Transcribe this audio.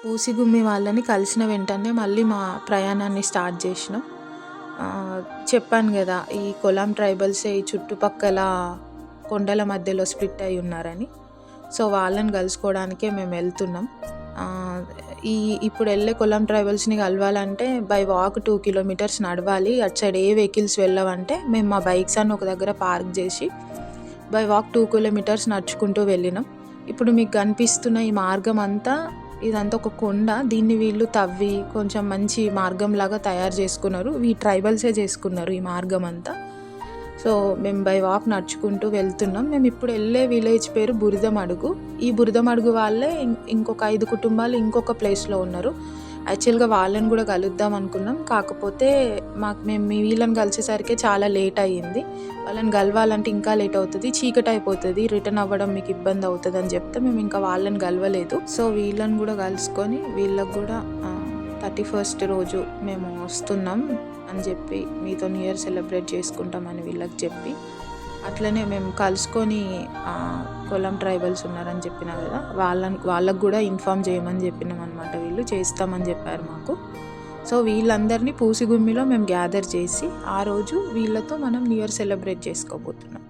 పూసిగుమ్మి వాళ్ళని కలిసిన వెంటనే మళ్ళీ మా ప్రయాణాన్ని స్టార్ట్ చేసినాం. చెప్పాను కదా, ఈ కొలాం ట్రైబల్సే ఈ చుట్టుపక్కల కొండల మధ్యలో స్ప్లిట్ అయి ఉన్నారని. సో వాళ్ళని కలుసుకోవడానికే మేము వెళ్తున్నాం. ఇప్పుడు వెళ్ళే కొలాం ట్రైబల్స్ని కలవాలంటే బై వాక్ 2 కిలోమీటర్స్ నడవాలి. అటు సైడ్ ఏ వెహికల్స్ వెళ్ళవంటే మేము మా బైక్స్ అన్ని ఒక దగ్గర పార్క్ చేసి బై వాక్ 2 కిలోమీటర్స్ నడుచుకుంటూ వెళ్ళినాం. ఇప్పుడు మీకు కనిపిస్తున్న ఈ మార్గం అంతా, ఇదంతా ఒక కొండ. దీన్ని వీళ్ళు తవ్వి కొంచెం మంచి మార్గంలాగా తయారు చేసుకున్నారు. ఈ ట్రైబల్సే చేసుకున్నారు ఈ మార్గం అంతా. సో మేము బై వాక్ నడుచుకుంటూ వెళ్తున్నాం. మేము ఇప్పుడు వెళ్ళే విలేజ్ పేరు బురదమడుగు. ఈ బురదమడుగు వాళ్ళే ఇంకొక 5 కుటుంబాలు ఇంకొక ప్లేస్లో ఉన్నారు. యాక్చువల్గా వాళ్ళని కూడా కలుద్దాం అనుకున్నాం. కాకపోతే మేము వీళ్ళని కలిసేసరికి చాలా లేట్ అయ్యింది. వాళ్ళని కలవాలంటే ఇంకా లేట్ అవుతుంది, చీకటి అయిపోతుంది, రిటర్న్ అవ్వడం మీకు ఇబ్బంది అవుతుంది అని చెప్తే మేము ఇంకా వాళ్ళని కలవలేదు. సో వీళ్ళని కూడా కలుసుకొని వీళ్ళకి కూడా 31st రోజు మేము వస్తున్నాం అని చెప్పి, మీతో న్యూ ఇయర్ సెలబ్రేట్ చేసుకుంటామని వీళ్ళకి చెప్పి, అట్లనే మేము కలుసుకొని కొలం ట్రైబల్స్ ఉన్నారని చెప్పినా కదా, వాళ్ళకు కూడా ఇన్ఫామ్ చేయమని చెప్పినాం అనమాట. వీళ్ళు చేస్తామని చెప్పారు మాకు. సో వీళ్ళందరినీ పూసిగుమ్మిలో మేము గ్యాదర్ చేసి ఆ రోజు వీళ్ళతో మనం న్యూ ఇయర్ సెలబ్రేట్ చేసుకోబోతున్నాం.